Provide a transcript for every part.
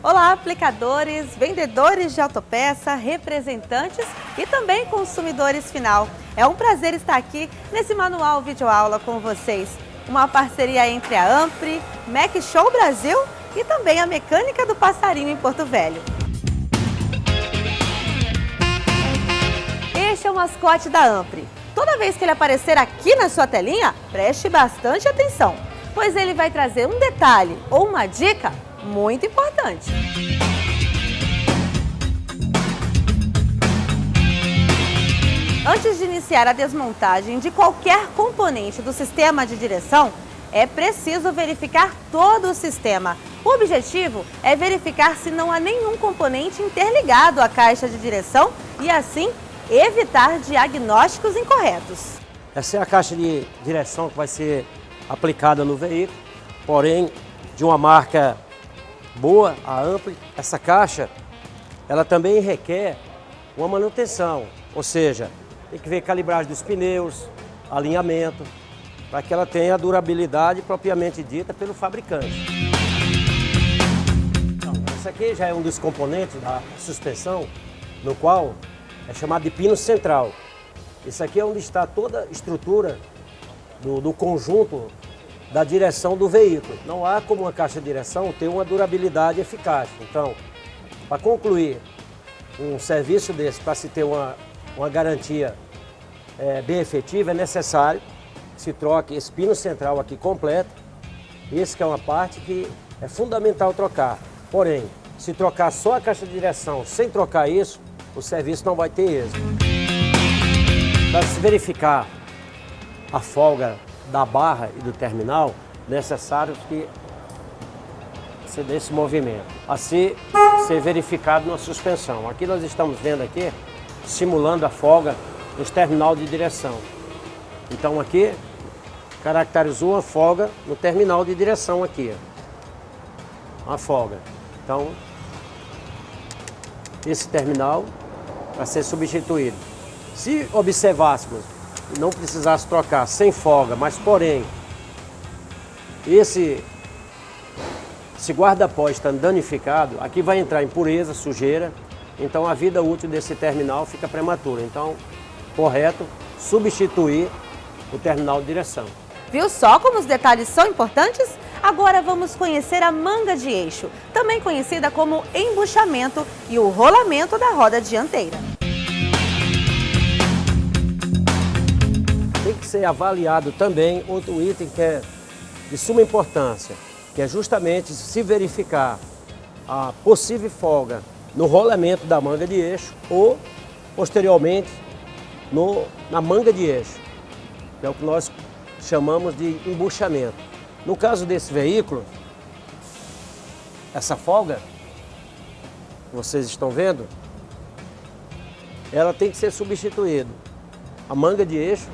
Olá, aplicadores, vendedores de autopeça, representantes e também consumidores final. É um prazer estar aqui nesse manual videoaula com vocês. Uma parceria entre a Ampre, Mac Show Brasil e também a Mecânica do Passarinho em Porto Velho. Este é o mascote da Ampre. Toda vez que ele aparecer aqui na sua telinha, preste bastante atenção, pois ele vai trazer um detalhe ou uma dica muito importante. Antes de iniciar a desmontagem de qualquer componente do sistema de direção, é preciso verificar todo o sistema. O objetivo é verificar se não há nenhum componente interligado à caixa de direção e, assim, evitar diagnósticos incorretos. Essa é a caixa de direção que vai ser aplicada no veículo, porém de uma marca boa, a Ampre. Essa caixa, ela também requer uma manutenção, ou seja, tem que ver a calibragem dos pneus, alinhamento, para que ela tenha a durabilidade propriamente dita pelo fabricante. Então, esse aqui já é um dos componentes da suspensão, no qual é chamado de pino central. Esse aqui é onde está toda a estrutura do conjunto da direção do veículo. Não há como uma caixa de direção ter uma durabilidade eficaz. Então, para concluir um serviço desse, para se ter uma garantia bem efetiva, é necessário que se troque esse pino central aqui completo. Esse que é uma parte que é fundamental trocar. Porém, se trocar só a caixa de direção sem trocar isso, o serviço não vai ter êxito. Para se verificar a folga da barra e do terminal, necessário que se dê esse movimento, a ser verificado na suspensão. Aqui nós estamos vendo aqui, simulando a folga nos terminal de direção. Então aqui, caracterizou a folga no terminal de direção aqui. Uma folga. Então, esse terminal vai ser substituído. Se observássemos e não precisasse trocar sem folga, mas porém esse guarda-pó estando danificado, aqui vai entrar impureza, sujeira, então a vida útil desse terminal fica prematura. Então, correto substituir o terminal de direção. Viu só como os detalhes são importantes? Agora vamos conhecer a manga de eixo, também conhecida como embuchamento, e o rolamento da roda dianteira. Tem que ser avaliado também outro item que é de suma importância, que é justamente se verificar a possível folga no rolamento da manga de eixo ou, posteriormente, na manga de eixo, que é o que nós chamamos de embuchamento. No caso desse veículo, essa folga, que vocês estão vendo, ela tem que ser substituída. A manga de eixo,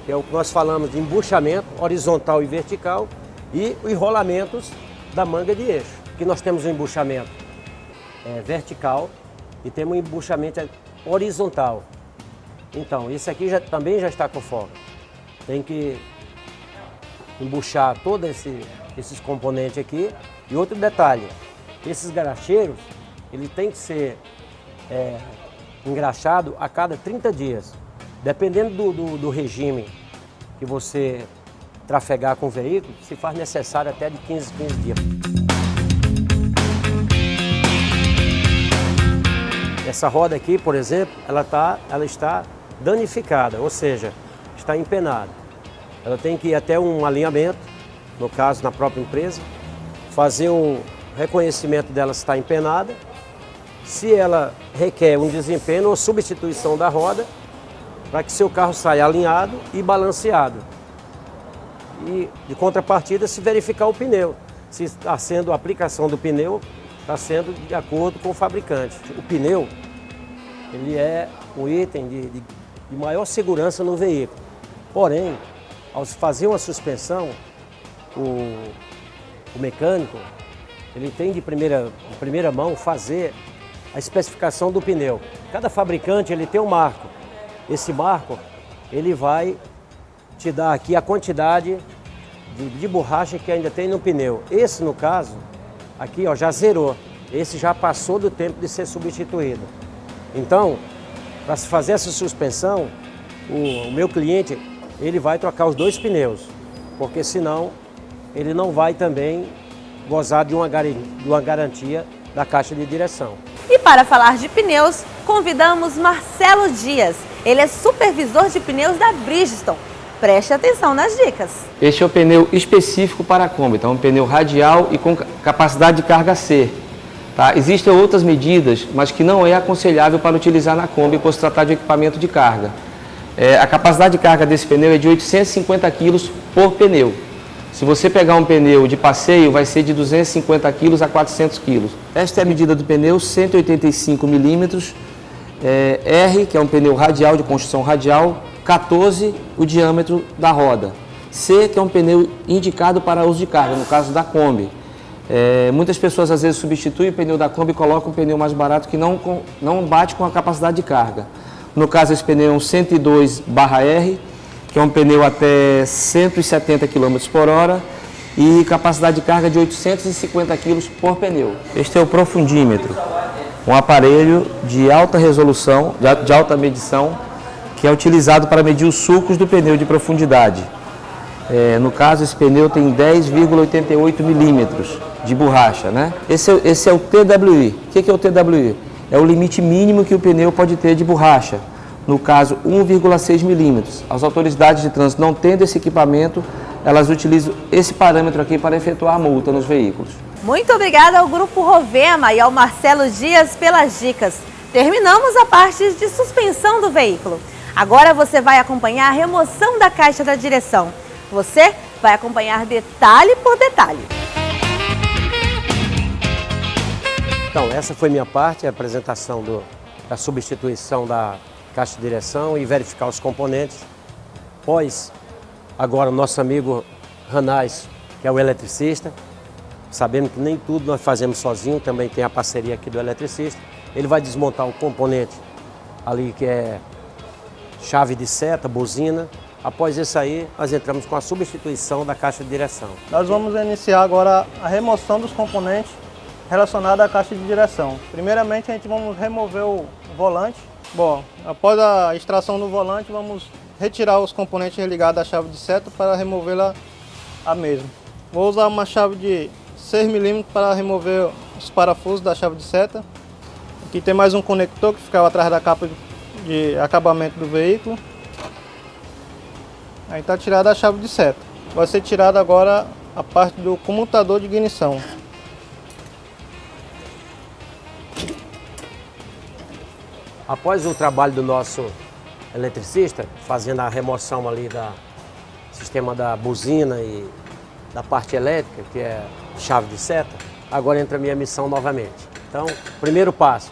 que é o que nós falamos de embuchamento horizontal e vertical, e os rolamentos da manga de eixo. Aqui nós temos um embuchamento vertical e temos um embuchamento horizontal. Então, esse aqui também já está com folga. Tem que embuchar todos esses componentes aqui. E outro detalhe, esses garacheiros, ele tem que ser engraxado a cada 30 dias. Dependendo do regime que você trafegar com o veículo, se faz necessário até de 15 dias. Essa roda aqui, por exemplo, ela está danificada, ou seja, está empenada. Ela tem que ir até um alinhamento, no caso na própria empresa, fazer um reconhecimento dela se está empenada. Se ela requer um desempenho ou substituição da roda, para que seu carro saia alinhado e balanceado. E, de contrapartida, se verificar o pneu. Se está sendo a aplicação do pneu, está sendo de acordo com o fabricante. O pneu, ele é um item de maior segurança no veículo. Porém, ao fazer uma suspensão, o mecânico, ele tem de primeira mão fazer a especificação do pneu. Cada fabricante ele tem um marco. Esse marco, ele vai te dar aqui a quantidade de borracha que ainda tem no pneu. Esse, no caso, aqui ó, já zerou. esse já passou do tempo de ser substituído. Então, para se fazer essa suspensão, o meu cliente ele vai trocar os 2 pneus, porque senão ele não vai também gozar de uma garantia da caixa de direção. E para falar de pneus, convidamos Marcelo Dias. Ele é supervisor de pneus da Bridgestone. Preste atenção nas dicas. Este é o pneu específico para a Kombi, então é um pneu radial e com capacidade de carga C. Tá? Existem outras medidas, mas que não é aconselhável para utilizar na Kombi, por se tratar de equipamento de carga. A capacidade de carga desse pneu é de 850 kg por pneu. Se você pegar um pneu de passeio, vai ser de 250 kg a 400 kg. Esta é a medida do pneu, 185 milímetros, R, que é um pneu radial, de construção radial, 14 o diâmetro da roda. C, que é um pneu indicado para uso de carga, no caso da Kombi. Muitas pessoas às vezes substituem o pneu da Kombi e colocam um pneu mais barato que não bate com a capacidade de carga. No caso, esse pneu é um 102/R, que é um pneu até 170 km por hora e capacidade de carga de 850 kg por pneu. Este é o profundímetro, um aparelho de alta resolução, de alta medição, que é utilizado para medir os sulcos do pneu de profundidade. No caso, esse pneu tem 10,88 milímetros de borracha, né? Esse é o TWI. O que é o TWI? É o limite mínimo que o pneu pode ter de borracha. No caso, 1,6 milímetros. As autoridades de trânsito, não tendo esse equipamento, elas utilizam esse parâmetro aqui para efetuar a multa nos veículos. Muito obrigada ao Grupo Rovema e ao Marcelo Dias pelas dicas. Terminamos a parte de suspensão do veículo. Agora você vai acompanhar a remoção da caixa da direção. Você vai acompanhar detalhe por detalhe. Então, essa foi minha parte, a apresentação da substituição da caixa de direção e verificar os componentes. Pois, agora o nosso amigo Ranais, que é o eletricista, sabendo que nem tudo nós fazemos sozinho, também tem a parceria aqui do eletricista. Ele vai desmontar o componente ali que é chave de seta, buzina. Após isso aí, nós entramos com a substituição da caixa de direção. Nós vamos iniciar agora a remoção dos componentes relacionados à caixa de direção. Primeiramente, a gente vamos remover o volante. Bom, após a extração do volante, vamos retirar os componentes ligados à chave de seta para removê-la a mesma. Vou usar uma chave de 6 mm para remover os parafusos da chave de seta. Aqui tem mais um conector que ficava atrás da capa de acabamento do veículo. Aí está tirada a chave de seta. Vai ser tirada agora a parte do comutador de ignição. Após o trabalho do nosso eletricista, fazendo a remoção ali do sistema da buzina e da parte elétrica, que é chave de seta, agora entra a minha missão novamente. Então, primeiro passo,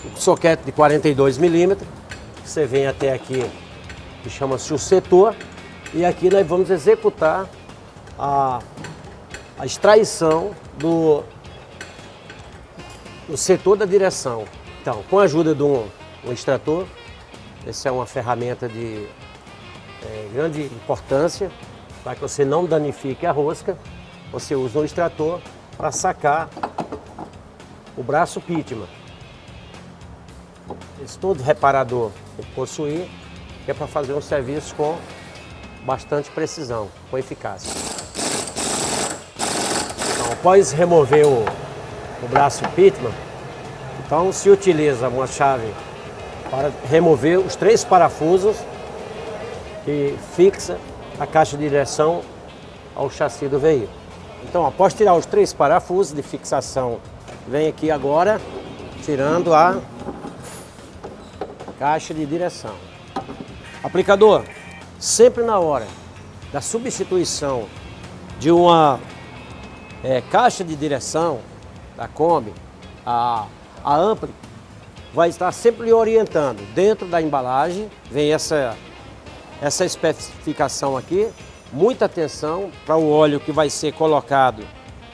o soquete de 42 milímetros, você vem até aqui, que chama-se o setor, e aqui nós vamos executar a extraição do setor da direção. Então, com a ajuda de um extrator, essa é uma ferramenta de grande importância, para que você não danifique a rosca, você usa um extrator para sacar o braço Pitman. Esse todo reparador tem que possuir, que é para fazer um serviço com bastante precisão, com eficácia. Então, após remover o braço Pitman, então se utiliza uma chave para remover os 3 parafusos que fixa a caixa de direção ao chassi do veículo. Então, após tirar os 3 parafusos de fixação, vem aqui agora tirando a caixa de direção. Aplicador, sempre na hora da substituição de uma caixa de direção da Kombi, a Ampli vai estar sempre lhe orientando. Dentro da embalagem vem essa especificação aqui. Muita atenção para o óleo que vai ser colocado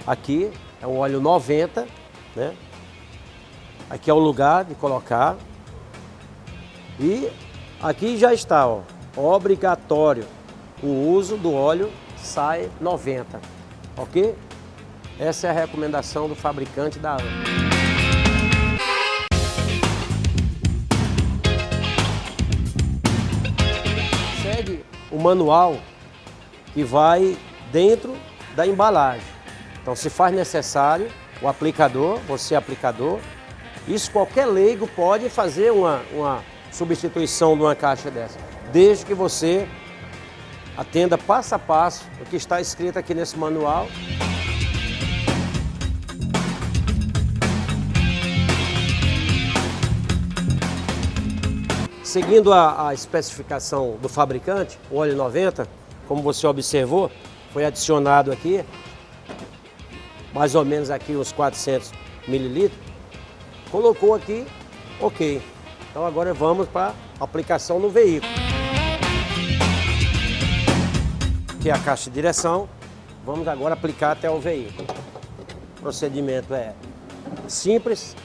aqui. É um óleo 90, né? Aqui é o lugar de colocar. E aqui já está, ó, obrigatório o uso do óleo SAE 90, ok? Essa é a recomendação do fabricante da AN. Segue o manual que vai dentro da embalagem. Então, se faz necessário, o aplicador, você aplicador, isso qualquer leigo pode fazer uma substituição de uma caixa dessa, desde que você atenda passo a passo o que está escrito aqui nesse manual. Seguindo a especificação do fabricante, o óleo 90, como você observou, foi adicionado aqui, mais ou menos aqui uns 400 mililitros, colocou aqui, ok. Então agora vamos para a aplicação no veículo. Aqui é a caixa de direção, vamos agora aplicar até o veículo. O procedimento é simples.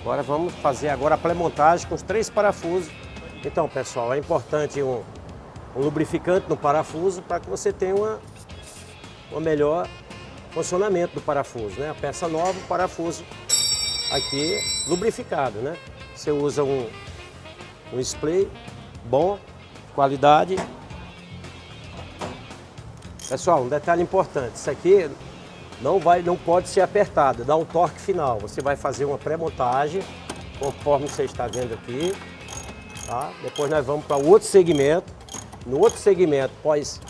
Agora vamos fazer agora a pré-montagem com os 3 parafusos. Então, pessoal, é importante um lubrificante no parafuso para que você tenha um melhor funcionamento do parafuso, né? A peça nova, o parafuso aqui lubrificado, né? Você usa um spray bom, qualidade. Pessoal, um detalhe importante, isso aqui não pode ser apertado, dá um torque final. Você vai fazer uma pré-montagem, conforme você está vendo aqui, tá? Depois nós vamos para o outro segmento. No outro segmento, após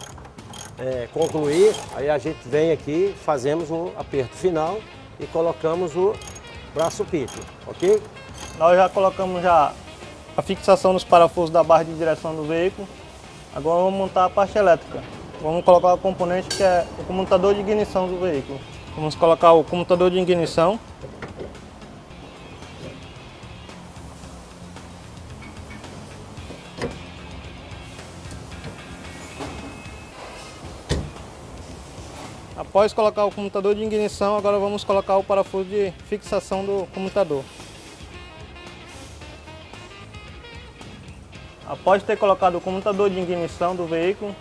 concluir, aí a gente vem aqui, fazemos o aperto final e colocamos o braço pitman, ok? Nós já colocamos a fixação dos parafusos da barra de direção do veículo. Agora vamos montar a parte elétrica. Vamos colocar o componente que é o comutador de ignição do veículo. Vamos colocar o comutador de ignição. Após colocar o comutador de ignição, agora vamos colocar o parafuso de fixação do comutador. Após ter colocado o comutador de ignição do veículo,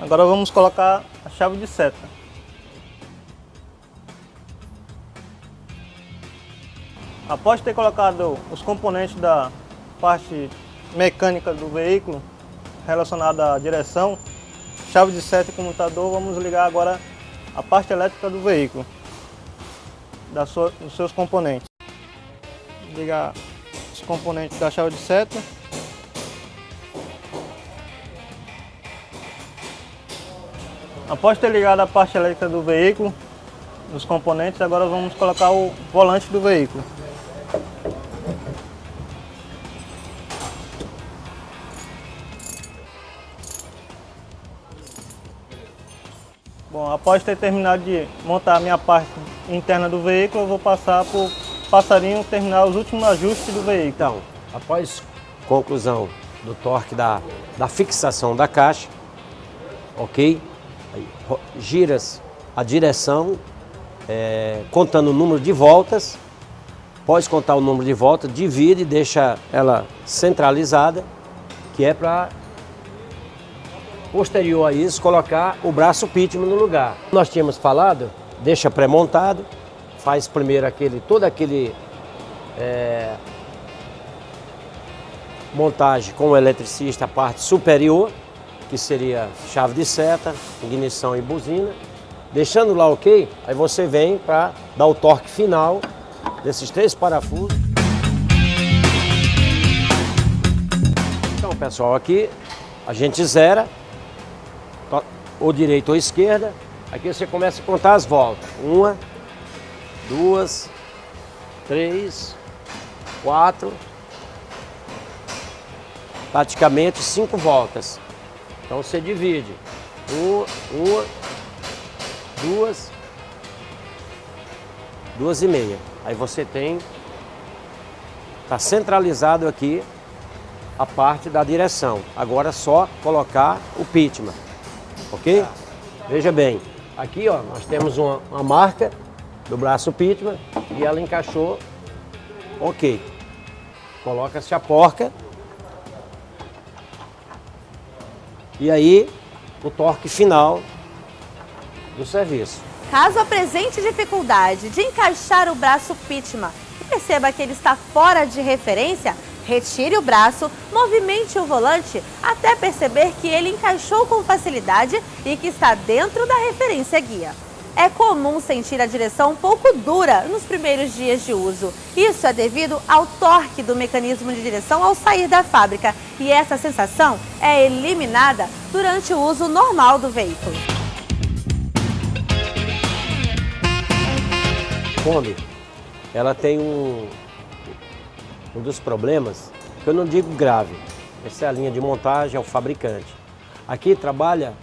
agora vamos colocar a chave de seta. Após ter colocado os componentes da parte mecânica do veículo relacionada à direção, chave de seta e comutador, vamos ligar agora a parte elétrica do veículo, dos seus componentes. Ligar os componentes da chave de seta. Após ter ligado a parte elétrica do veículo, dos componentes, agora vamos colocar o volante do veículo. Bom, após ter terminado de montar a minha parte interna do veículo, eu vou passar para o passarinho terminar os últimos ajustes do veículo. Então, após conclusão do torque da fixação da caixa, ok? Aí, giras a direção, contando o número de voltas. Após contar o número de voltas, divide e deixa ela centralizada, que é para, posterior a isso, colocar o braço pitman no lugar. Nós tínhamos falado, deixa pré-montado, faz primeiro toda aquele montagem com o eletricista, a parte superior, que seria chave de seta, ignição e buzina. Deixando lá ok, aí você vem para dar o torque final desses 3 parafusos. Então, pessoal, aqui a gente zera, ou direita ou esquerda. Aqui você começa a contar as voltas. 1, 2, 3, 4, praticamente 5 voltas. Então você divide, 2 e meia. Aí você está centralizado aqui a parte da direção. Agora é só colocar o pitman, ok? Veja bem, aqui ó, nós temos uma marca do braço pitman e ela encaixou, ok. Coloca-se a porca. E aí, o torque final do serviço. Caso apresente dificuldade de encaixar o braço Pitman e perceba que ele está fora de referência, retire o braço, movimente o volante até perceber que ele encaixou com facilidade e que está dentro da referência guia. É comum sentir a direção um pouco dura nos primeiros dias de uso. Isso é devido ao torque do mecanismo de direção ao sair da fábrica e essa sensação é eliminada durante o uso normal do veículo. A Kombi, ela tem um dos problemas, que eu não digo grave, essa é a linha de montagem, é o fabricante. Aqui trabalha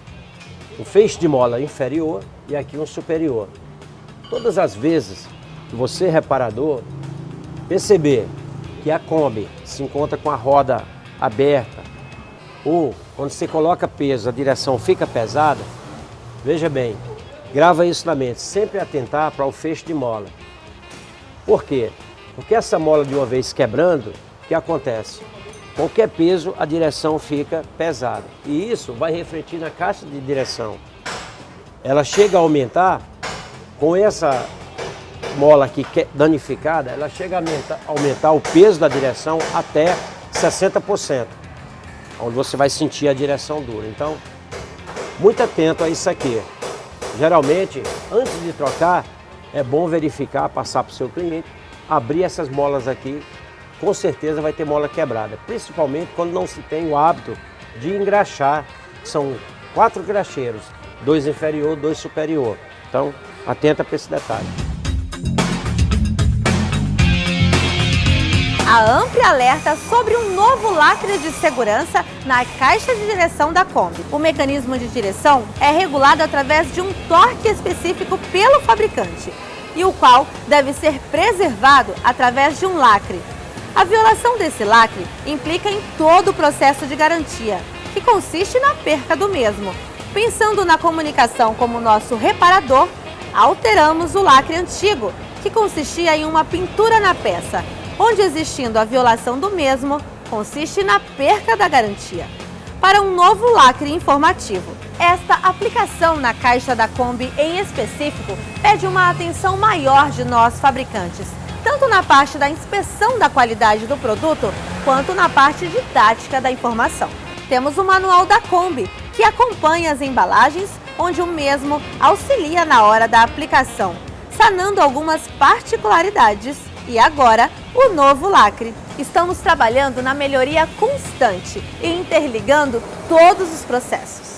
um feixe de mola inferior e aqui um superior. Todas as vezes que você, reparador, perceber que a Kombi se encontra com a roda aberta ou quando você coloca peso, a direção fica pesada, veja bem, grava isso na mente, sempre atentar para o feixe de mola. Por quê? Porque essa mola de uma vez quebrando, o que acontece? Qualquer peso, a direção fica pesada. E isso vai refletir na caixa de direção. Ela chega a aumentar, com essa mola aqui danificada, ela chega a aumentar o peso da direção até 60%, onde você vai sentir a direção dura. Então, muito atento a isso aqui. Geralmente, antes de trocar, é bom verificar, passar para o seu cliente, abrir essas molas aqui, com certeza vai ter mola quebrada, principalmente quando não se tem o hábito de engraxar. São 4 engraxeiros, 2 inferior, 2 superior. Então, atenta para esse detalhe. A Ampli alerta sobre um novo lacre de segurança na caixa de direção da Kombi. O mecanismo de direção é regulado através de um torque específico pelo fabricante, e o qual deve ser preservado através de um lacre. A violação desse lacre implica em todo o processo de garantia, que consiste na perca do mesmo. Pensando na comunicação como nosso reparador, alteramos o lacre antigo, que consistia em uma pintura na peça, onde, existindo a violação do mesmo, consiste na perca da garantia, para um novo lacre informativo. Esta aplicação na caixa da Kombi em específico pede uma atenção maior de nós fabricantes, tanto na parte da inspeção da qualidade do produto, quanto na parte didática da informação. Temos o manual da Kombi, que acompanha as embalagens, onde o mesmo auxilia na hora da aplicação, sanando algumas particularidades. E agora, o novo lacre. Estamos trabalhando na melhoria constante e interligando todos os processos.